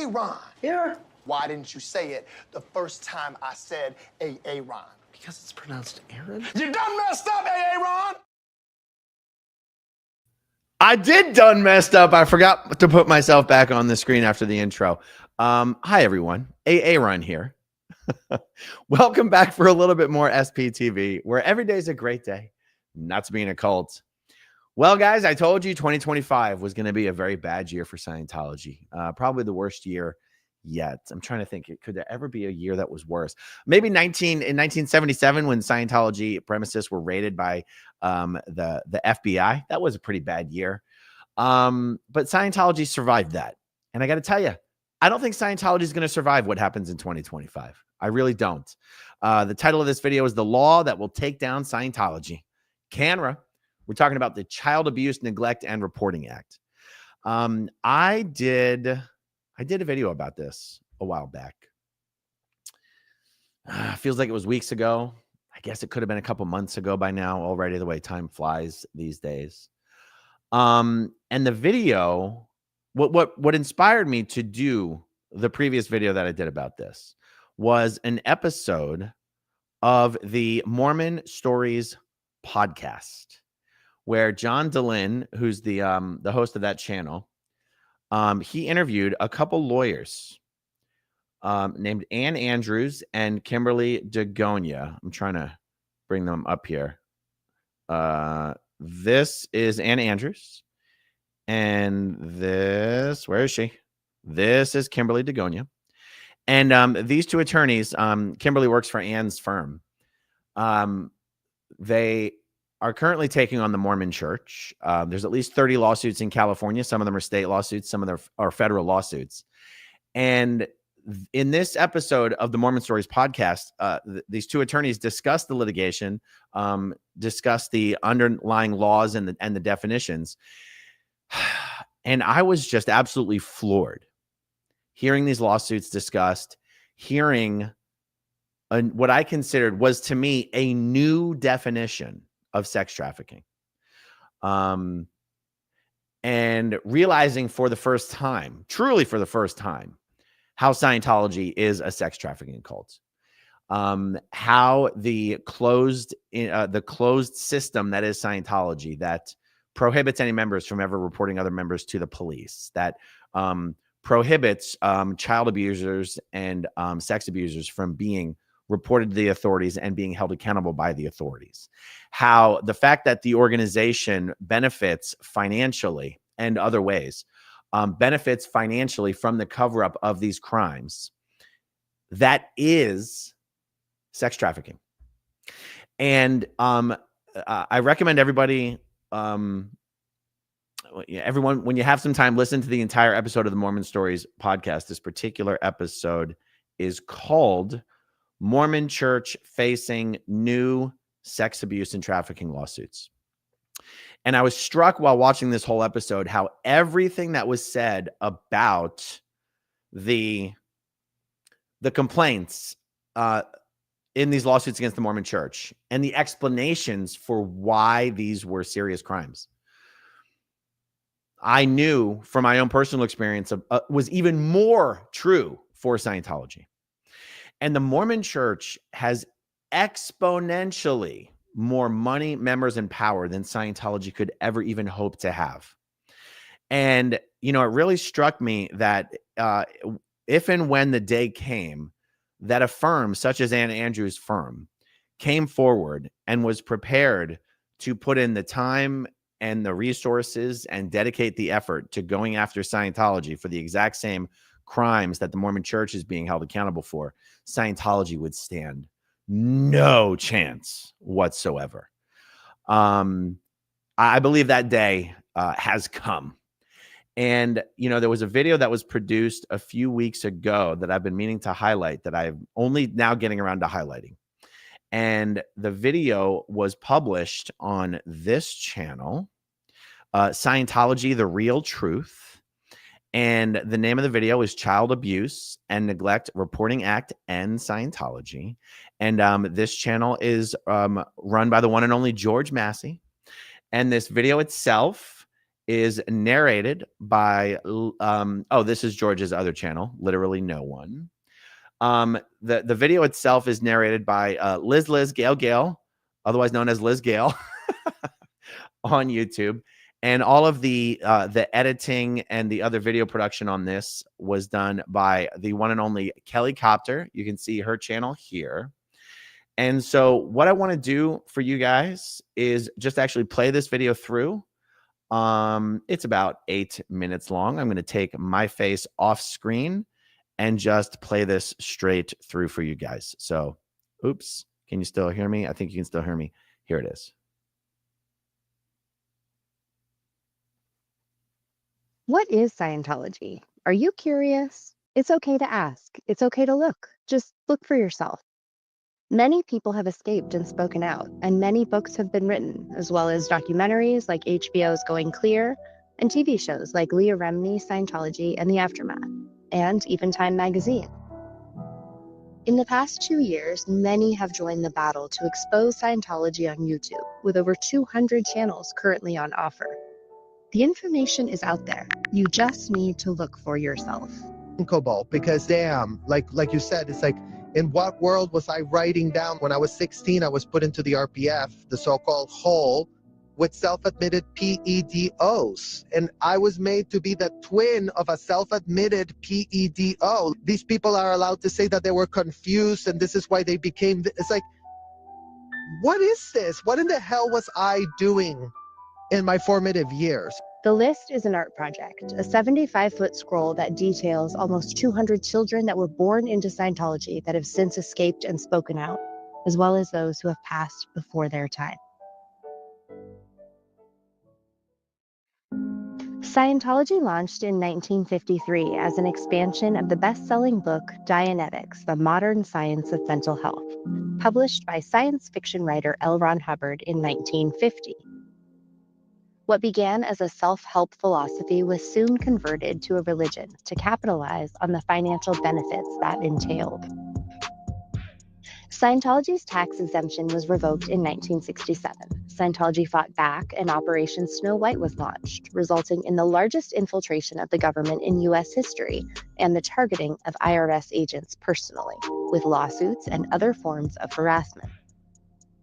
Aaron. Yeah. Why didn't you say it the first time I said Aaron? Because it's pronounced Aaron? You done messed up, Aaron! I did done messed up. I forgot to put myself back on the screen after the intro. Hi, everyone. Aaron here. Welcome back for a little bit more SPTV, where every day is a great day, not to be in a cult. Well, guys, I told you 2025 was going to be a very bad year for Scientology. Probably the worst year yet. I'm trying to think, could there ever be a year that was worse? Maybe in 1977, when Scientology premises were raided by the FBI. That was a pretty bad year. But Scientology survived that. And I got to tell you, I don't think Scientology is going to survive what happens in 2025. I really don't. The title of this video is The Law That Will Take Down Scientology. CANRA. We're talking about the Child Abuse, Neglect, and Reporting Act. I did a video about this a while back. Feels like it was weeks ago. I guess it could have been a couple months ago by now already, the way time flies these days. And the video, what inspired me to do the previous video that I did about this was an episode of the Mormon Stories podcast, where John DeLynn, who's the host of that channel, he interviewed a couple lawyers named Ann Andrews and Kimberly DeGonia. I'm trying to bring them up here. This is Ann Andrews. And this, where is she? This is Kimberly DeGonia. And these two attorneys, Kimberly works for Ann's firm. They are currently taking on the Mormon Church. There's at least 30 lawsuits in California. Some of them are state lawsuits. Some of them are federal lawsuits. And in this episode of the Mormon Stories podcast, these two attorneys discuss the litigation, discuss the underlying laws and the definitions. And I was just absolutely floored hearing these lawsuits discussed, hearing what I considered was, to me, a new definition of sex trafficking. And realizing for the first time, truly for the first time, how Scientology is a sex trafficking cult. How the closed system that is Scientology, that prohibits any members from ever reporting other members to the police, that prohibits child abusers and sex abusers from being reported to the authorities and being held accountable by the authorities. How the fact that the organization benefits financially and other ways, benefits financially from the cover-up of these crimes, that is sex trafficking. And I recommend everybody, everyone, when you have some time, listen to the entire episode of the Mormon Stories podcast. This particular episode is called Mormon Church Facing New Sex Abuse and Trafficking Lawsuits. And I was struck while watching this whole episode how everything that was said about the complaints in these lawsuits against the Mormon Church and the explanations for why these were serious crimes, I knew from my own personal experience was even more true for Scientology. And the Mormon Church has exponentially more money, members, and power than Scientology could ever even hope to have. And, it really struck me that if and when the day came that a firm such as Ann Andrews' firm came forward and was prepared to put in the time and the resources and dedicate the effort to going after Scientology for the exact same crimes that the Mormon Church is being held accountable for, Scientology would stand no chance whatsoever. I believe that day has come. And, there was a video that was produced a few weeks ago that I've been meaning to highlight, that I'm only now getting around to highlighting. And the video was published on this channel, Scientology, The Real Truth. And the name of the video is Child Abuse and Neglect Reporting Act and Scientology. And this channel is run by the one and only George Massey. And this video itself is narrated by, oh, this is George's other channel, Literally No One. The video itself is narrated by Liz Gale, otherwise known as Liz Gale, on YouTube. And all of the editing and the other video production on this was done by the one and only Kelly Copter. You can see her channel here. And so what I want to do for you guys is just actually play this video through. It's about 8 minutes long. I'm going to take my face off screen and just play this straight through for you guys. So, oops, can you still hear me? I think you can still hear me. Here it is. What is Scientology? Are you curious? It's okay to ask. It's okay to look. Just look for yourself. Many people have escaped and spoken out, and many books have been written, as well as documentaries like HBO's Going Clear, and TV shows like Leah Remini's Scientology and The Aftermath, and even Time magazine. In the past 2 years, many have joined the battle to expose Scientology on YouTube, with over 200 channels currently on offer. The information is out there. You just need to look for yourself. Cobalt, because damn, like you said, it's like, in what world was I writing down? When I was 16, I was put into the RPF, the so-called hole, with self-admitted PEDOs. And I was made to be the twin of a self-admitted PEDO. These people are allowed to say that they were confused and this is why they became, it's like, what is this? What in the hell was I doing in my formative years? The List is an art project, a 75-foot scroll that details almost 200 children that were born into Scientology that have since escaped and spoken out, as well as those who have passed before their time. Scientology launched in 1953 as an expansion of the best-selling book Dianetics, The Modern Science of Mental Health, published by science fiction writer L. Ron Hubbard in 1950. What began as a self-help philosophy was soon converted to a religion to capitalize on the financial benefits that entailed. Scientology's tax exemption was revoked in 1967. Scientology fought back and Operation Snow White was launched, resulting in the largest infiltration of the government in U.S. history and the targeting of IRS agents personally, with lawsuits and other forms of harassment.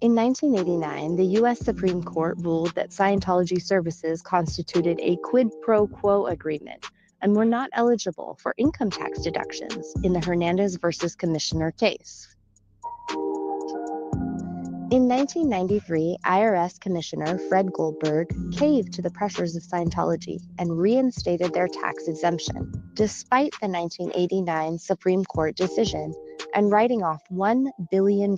In 1989, the U.S. Supreme Court ruled that Scientology services constituted a quid pro quo agreement and were not eligible for income tax deductions in the Hernandez versus Commissioner case. In 1993, IRS Commissioner Fred Goldberg caved to the pressures of Scientology and reinstated their tax exemption, despite the 1989 Supreme Court decision, and writing off $1 billion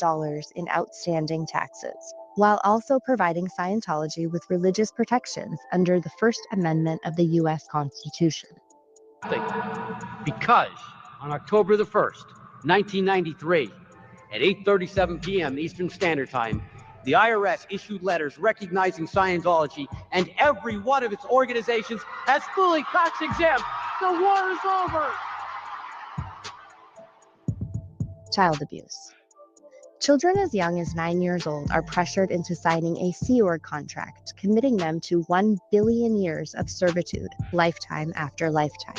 in outstanding taxes, while also providing Scientology with religious protections under the First Amendment of the U.S. Constitution. Because on October the 1st, 1993, at 8:37 p.m. Eastern Standard Time, the IRS issued letters recognizing Scientology and every one of its organizations as fully tax-exempt. The war is over. Child abuse. Children as young as 9 years old are pressured into signing a Sea Org contract, committing them to 1 billion years of servitude, lifetime after lifetime.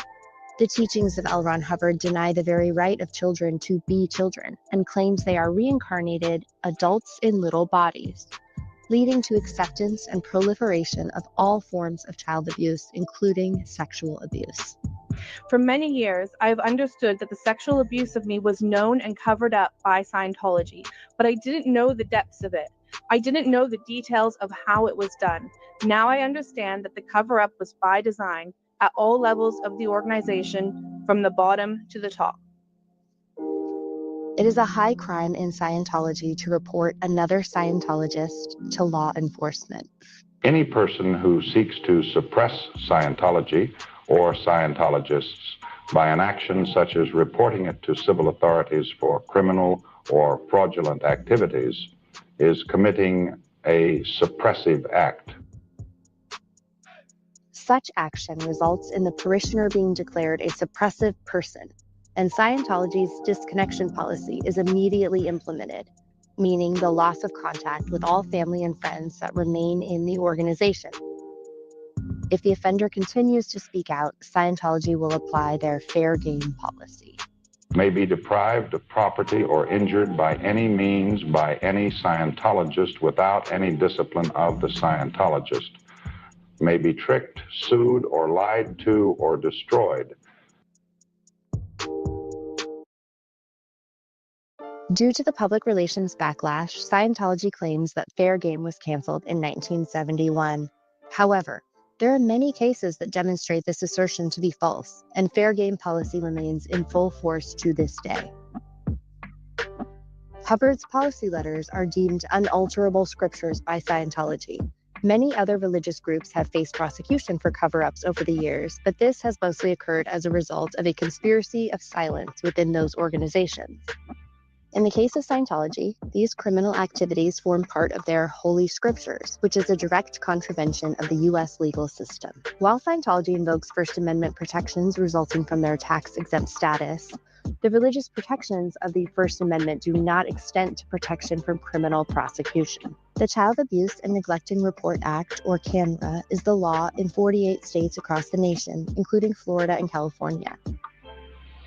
The teachings of L. Ron Hubbard deny the very right of children to be children and claims they are reincarnated adults in little bodies, leading to acceptance and proliferation of all forms of child abuse, including sexual abuse. For many years, I've understood that the sexual abuse of me was known and covered up by Scientology, but I didn't know the depths of it. I didn't know the details of how it was done. Now I understand that the cover-up was by design at all levels of the organization, from the bottom to the top. It is a high crime in Scientology to report another Scientologist to law enforcement. Any person who seeks to suppress Scientology or Scientologists by an action such as reporting it to civil authorities for criminal or fraudulent activities is committing a suppressive act. Such action results in the parishioner being declared a suppressive person, and Scientology's disconnection policy is immediately implemented, meaning the loss of contact with all family and friends that remain in the organization. If the offender continues to speak out, Scientology will apply their fair game policy. May be deprived of property or injured by any means by any Scientologist without any discipline of the Scientologist. May be tricked, sued, or lied to, or destroyed. Due to the public relations backlash, Scientology claims that fair game was canceled in 1971. However, there are many cases that demonstrate this assertion to be false, and fair game policy remains in full force to this day. Hubbard's policy letters are deemed unalterable scriptures by Scientology. Many other religious groups have faced prosecution for cover-ups over the years, but this has mostly occurred as a result of a conspiracy of silence within those organizations. In the case of Scientology, these criminal activities form part of their Holy Scriptures, which is a direct contravention of the U.S. legal system. While Scientology invokes First Amendment protections resulting from their tax-exempt status, the religious protections of the First Amendment do not extend to protection from criminal prosecution. The Child Abuse and Neglecting Report Act, or CANRA, is the law in 48 states across the nation, including Florida and California.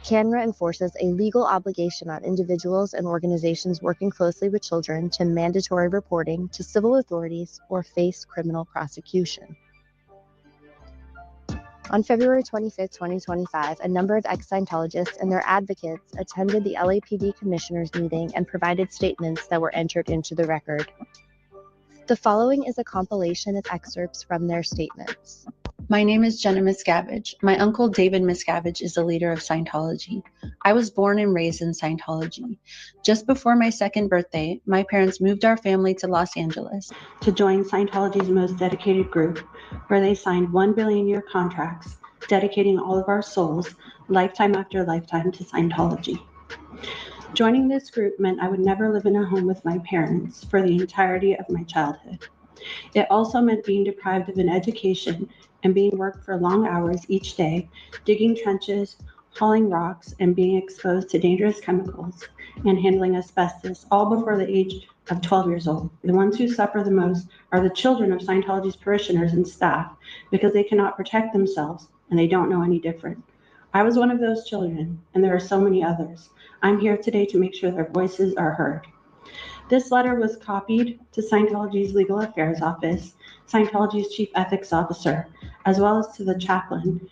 CANRA enforces a legal obligation on individuals and organizations working closely with children to mandatory reporting to civil authorities or face criminal prosecution. On February 25, 2025, a number of ex-Scientologists and their advocates attended the LAPD commissioners meeting and provided statements that were entered into the record. The following is a compilation of excerpts from their statements. My name is Jenna Miscavige. My uncle David Miscavige is the leader of Scientology. I was born and raised in Scientology. Just before my second birthday, my parents moved our family to Los Angeles to join Scientology's most dedicated group, where they signed 1 billion-year contracts, dedicating all of our souls, lifetime after lifetime, to Scientology. Joining this group meant I would never live in a home with my parents for the entirety of my childhood. It also meant being deprived of an education and being worked for long hours each day, digging trenches, hauling rocks, and being exposed to dangerous chemicals and handling asbestos, all before the age of 12 years old. The ones who suffer the most are the children of Scientology's parishioners and staff because they cannot protect themselves and they don't know any different. I was one of those children, and there are so many others. I'm here today to make sure their voices are heard. This letter was copied to Scientology's Legal Affairs Office, Scientology's Chief Ethics Officer, as well as to the chaplain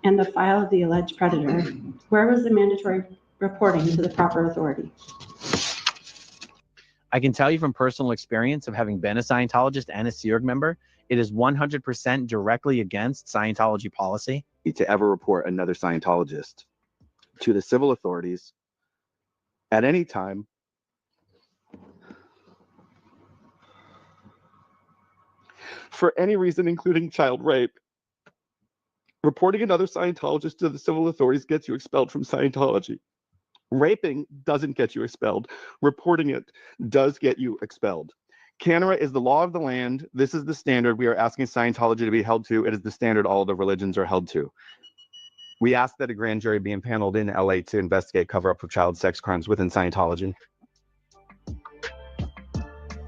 and the file of the alleged predator. Where was the mandatory reporting to the proper authority? I can tell you from personal experience of having been a Scientologist and a Sea Org member, it is 100% directly against Scientology policy. To ever report another Scientologist to the civil authorities at any time for any reason, including child rape. Reporting another Scientologist to the civil authorities gets you expelled from Scientology. Raping doesn't get you expelled. Reporting it does get you expelled. CANRA is the law of the land. This is the standard we are asking Scientology to be held to. It is the standard all the religions are held to. We ask that a grand jury be impaneled in LA to investigate cover-up of child sex crimes within Scientology.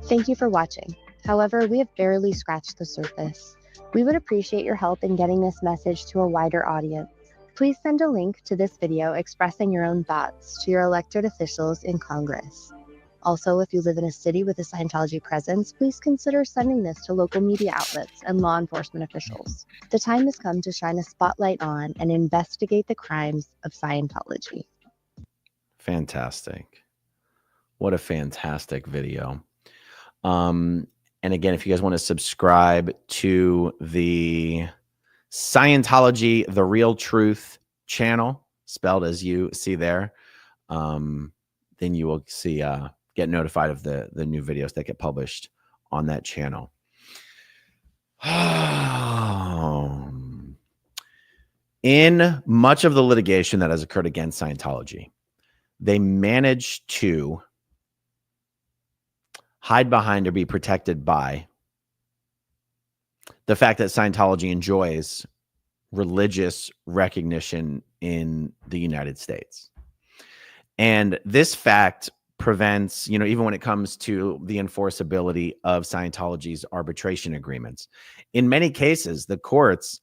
Thank you for watching. However, we have barely scratched the surface. We would appreciate your help in getting this message to a wider audience. Please send a link to this video expressing your own thoughts to your elected officials in Congress. Also, if you live in a city with a Scientology presence, please consider sending this to local media outlets and law enforcement officials. The time has come to shine a spotlight on and investigate the crimes of Scientology. Fantastic. What a fantastic video. And again, if you guys want to subscribe to the Scientology, The Real Truth channel, spelled as you see there, then you will see, get notified of the new videos that get published on that channel. In much of the litigation that has occurred against Scientology, they managed to hide behind or be protected by the fact that Scientology enjoys religious recognition in the United States. And this fact prevents, even when it comes to the enforceability of Scientology's arbitration agreements. In many cases, the courts,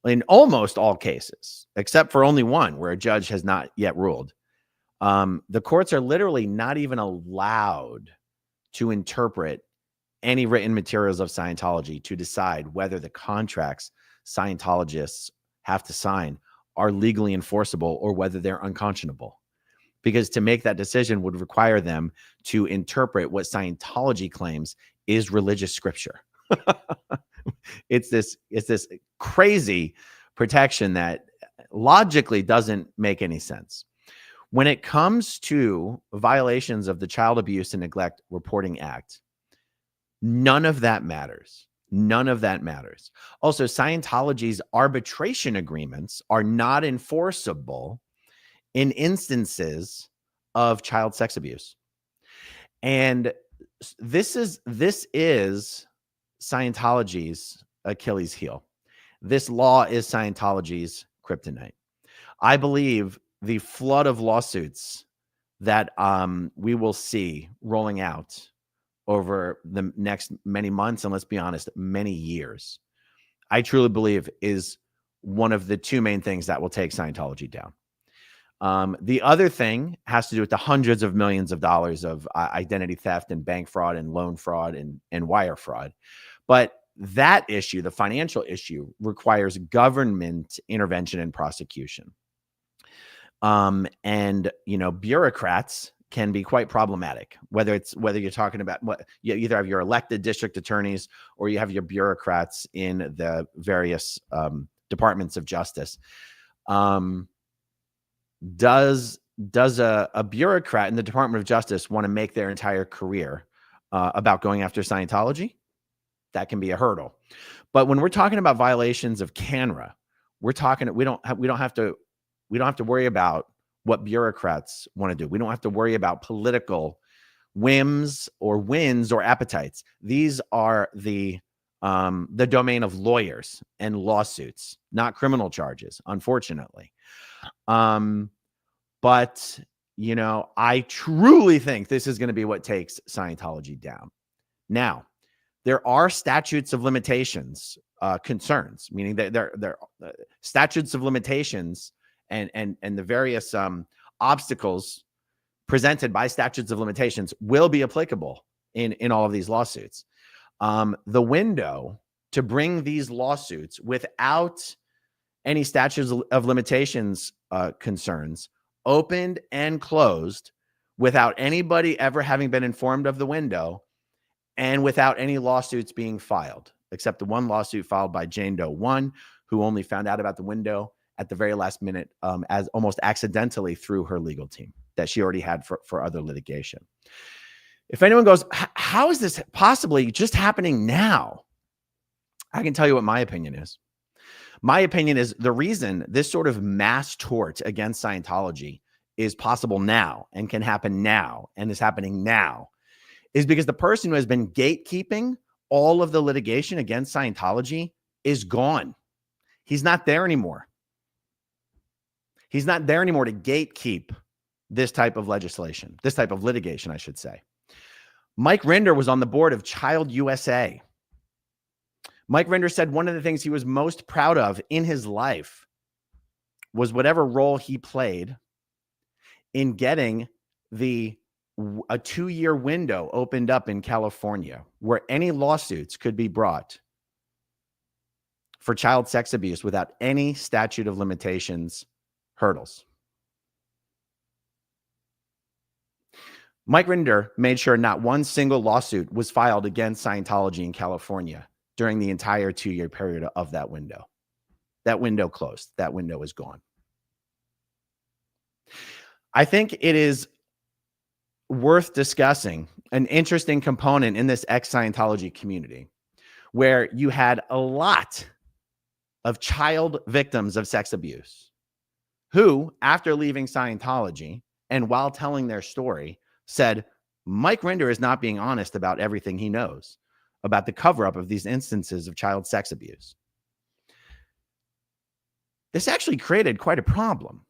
in almost all cases, except for only one where a judge has not yet ruled, the courts are literally not even allowed to interpret any written materials of Scientology to decide whether the contracts Scientologists have to sign are legally enforceable or whether they're unconscionable. Because to make that decision would require them to interpret what Scientology claims is religious scripture. It's this crazy protection that logically doesn't make any sense. When it comes to violations of the Child Abuse and Neglect Reporting Act, none of that matters. None of that matters. Also, Scientology's arbitration agreements are not enforceable in instances of child sex abuse. And this is Scientology's Achilles heel. This law is Scientology's kryptonite. I believe the flood of lawsuits that we will see rolling out over the next many months, and let's be honest, many years, I truly believe is one of the two main things that will take Scientology down. The other thing has to do with the hundreds of millions of dollars of identity theft and bank fraud and loan fraud and wire fraud. But that issue, the financial issue, requires government intervention and prosecution. And bureaucrats can be quite problematic, whether you're talking about what you either have your elected district attorneys or you have your bureaucrats in the various departments of justice. Does a bureaucrat in the Department of Justice want to make their entire career about going after Scientology? That can be a hurdle. But when we're talking about violations of CANRA, we don't have to worry about what bureaucrats want to do. We don't have to worry about political whims or wins or appetites. These are the domain of lawyers and lawsuits, not criminal charges, unfortunately. But I truly think this is going to be what takes Scientology down. Now, there are statutes of limitations concerns, meaning that there statutes of limitations and the various obstacles presented by statutes of limitations will be applicable in all of these lawsuits. The window to bring these lawsuits without any statutes of limitations concerns opened and closed without anybody ever having been informed of the window and without any lawsuits being filed, except the one lawsuit filed by Jane Doe 1, who only found out about the window at the very last minute as almost accidentally through her legal team that she already had for other litigation. If anyone goes, how is this possibly just happening now? I can tell you what my opinion is. My opinion is the reason this sort of mass tort against Scientology is possible now and can happen now and is happening now is because the person who has been gatekeeping all of the litigation against Scientology is gone. He's not there anymore. He's not there anymore to gatekeep this type of legislation, this type of litigation, I should say. Mike Rinder was on the board of Child USA. Mike Rinder said one of the things he was most proud of in his life was whatever role he played in getting a 2-year window opened up in California where any lawsuits could be brought for child sex abuse without any statute of limitations hurdles. Mike Rinder made sure not one single lawsuit was filed against Scientology in California during the entire 2-year period of that window. That window closed. That window is gone. I think it is worth discussing an interesting component in this ex-Scientology community where you had a lot of child victims of sex abuse who, after leaving Scientology and while telling their story, said, Mike Rinder is not being honest about everything he knows about the cover-up of these instances of child sex abuse. This actually created quite a problem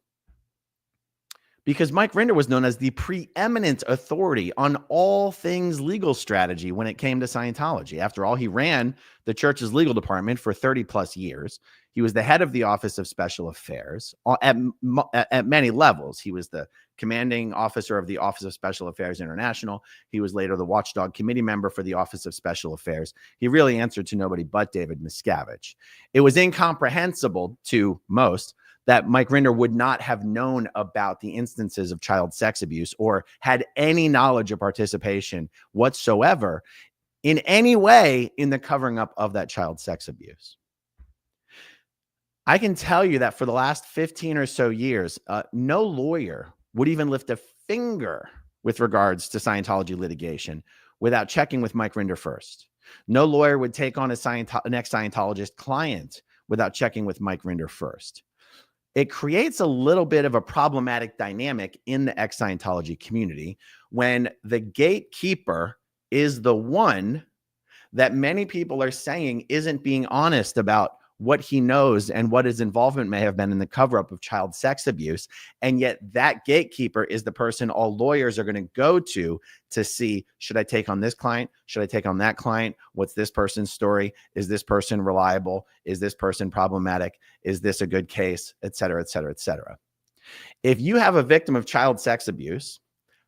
because Mike Rinder was known as the preeminent authority on all things legal strategy when it came to Scientology. After all, he ran the church's legal department for 30 plus years. He was the head of the Office of Special Affairs at many levels. He was the commanding officer of the Office of Special Affairs International. He was later the Watchdog Committee member for the Office of Special Affairs. He really answered to nobody but David Miscavige. It was incomprehensible to most that Mike Rinder would not have known about the instances of child sex abuse or had any knowledge or participation whatsoever in any way in the covering up of that child sex abuse. I can tell you that for the last 15 or so years, no lawyer would even lift a finger with regards to Scientology litigation without checking with Mike Rinder first. No lawyer would take on an ex-Scientologist client without checking with Mike Rinder first. It creates a little bit of a problematic dynamic in the ex-Scientology community when the gatekeeper is the one that many people are saying isn't being honest about what he knows and what his involvement may have been in the cover-up of child sex abuse. And yet that gatekeeper is the person all lawyers are going to go to see, should I take on this client? Should I take on that client? What's this person's story? Is this person reliable? Is this person problematic? Is this a good case? Et cetera, et cetera, et cetera. If you have a victim of child sex abuse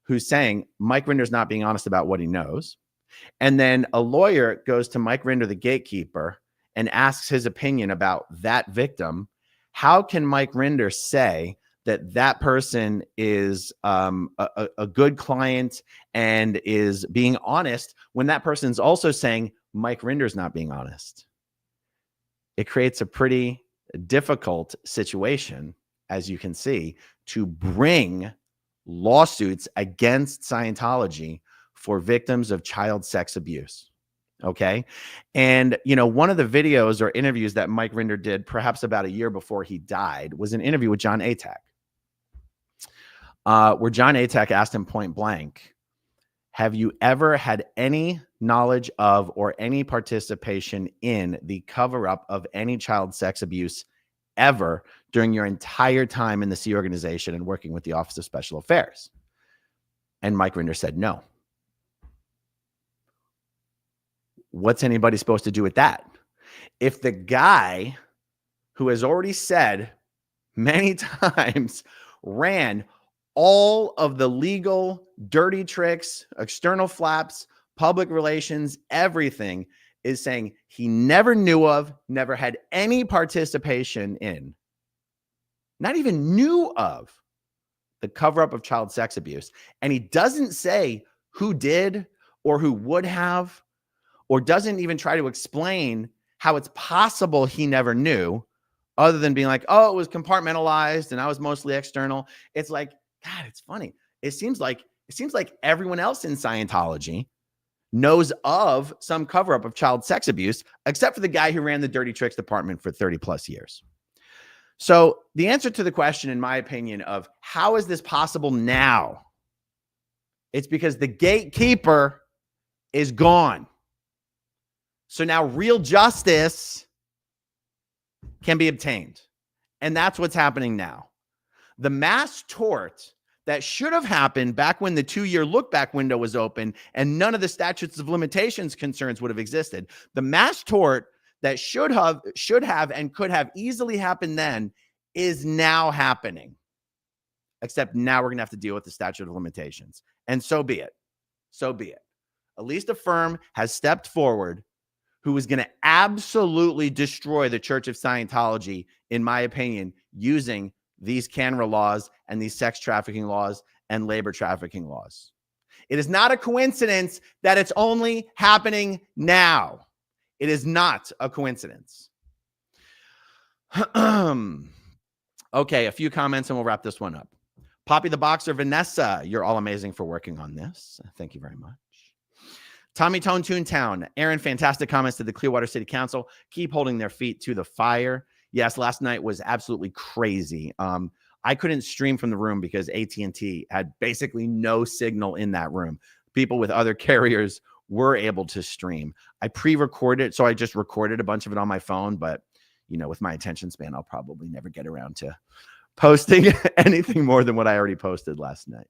who's saying Mike Rinder's not being honest about what he knows, and then a lawyer goes to Mike Rinder, the gatekeeper, and asks his opinion about that victim, how can Mike Rinder say that that person is a good client and is being honest when that person's also saying Mike Rinder's not being honest? It creates a pretty difficult situation, as you can see, to bring lawsuits against Scientology for victims of child sex abuse. Okay. And, you know, one of the videos or interviews that Mike Rinder did perhaps about a year before he died was an interview with John Atack, where John Atack asked him point blank, have you ever had any knowledge of or any participation in the cover up of any child sex abuse ever during your entire time in the Sea organization and working with the Office of Special Affairs? And Mike Rinder said no. What's anybody supposed to do with that? If the guy who has already said many times ran all of the legal dirty tricks, external flaps, public relations, everything, is saying he never knew of, never had any participation in, not even knew of the cover-up of child sex abuse, and he doesn't say who did or who would have, or doesn't even try to explain how it's possible he never knew, other than being like, oh, it was compartmentalized and I was mostly external. It's like, God, it's funny. It seems like everyone else in Scientology knows of some cover-up of child sex abuse, except for the guy who ran the dirty tricks department for 30 plus years. So the answer to the question, in my opinion, of how is this possible now? It's because the gatekeeper is gone. So now real justice can be obtained. And that's what's happening now. The mass tort that should have happened back when the 2-year look-back window was open and none of the statutes of limitations concerns would have existed. The mass tort that should have and could have easily happened then is now happening. Except now we're going to have to deal with the statute of limitations. And so be it. So be it. At least a firm has stepped forward who is going to absolutely destroy the Church of Scientology, in my opinion, using these CANRA laws and these sex trafficking laws and labor trafficking laws. It is not a coincidence that it's only happening now. It is not a coincidence. Okay, a few comments and we'll wrap this one up. Poppy the Boxer, Vanessa, you're all amazing for working on this. Thank you very much. Tommy Tone Toontown, Aaron, fantastic comments to the Clearwater City Council. Keep holding their feet to the fire. Yes, last night was absolutely crazy. I couldn't stream from the room because AT&T had basically no signal in that room. People with other carriers were able to stream. I pre-recorded, so I just recorded a bunch of it on my phone, but you know, with my attention span, I'll probably never get around to posting anything more than what I already posted last night.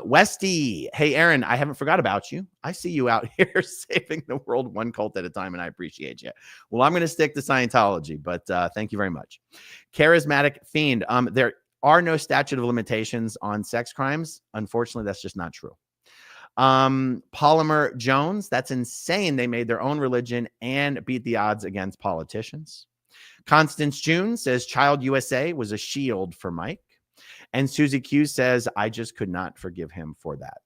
Westy, hey Aaron, I haven't forgot about you. I see you out here saving the world one cult at a time, and I appreciate you. Well, I'm going to stick to Scientology, but thank you very much. Charismatic Fiend, there are no statute of limitations on sex crimes. Unfortunately, that's just not true. Polymer Jones, that's insane. They made their own religion and beat the odds against politicians. Constance June says Child USA was a shield for Mike. And Susie Q says, I just could not forgive him for that.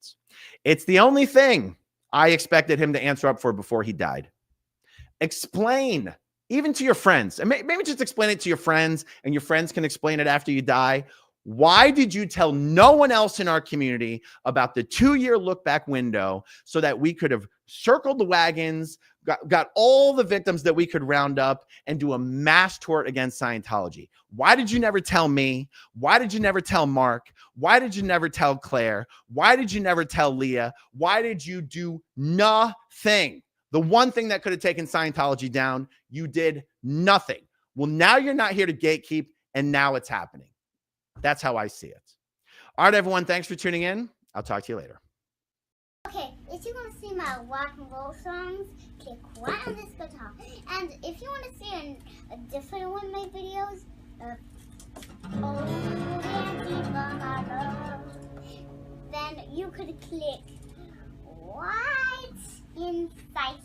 It's the only thing I expected him to answer up for before he died. Explain, even to your friends, and maybe just explain it to your friends, and your friends can explain it after you die. Why did you tell no one else in our community about the 2-year look back window so that we could have circled the wagons, got all the victims that we could round up and do a mass tort against Scientology? Why did you never tell me? Why did you never tell Mark? Why did you never tell Claire? Why did you never tell Leah? Why did you do nothing? The one thing that could have taken Scientology down, you did nothing. Well, now you're not here to gatekeep, and now it's happening. That's how I see it. All right, everyone. Thanks for tuning in. I'll talk to you later. Okay, if you want to see my rock and roll songs, click right on this guitar. And if you want to see a different one of my videos, then you could click right inside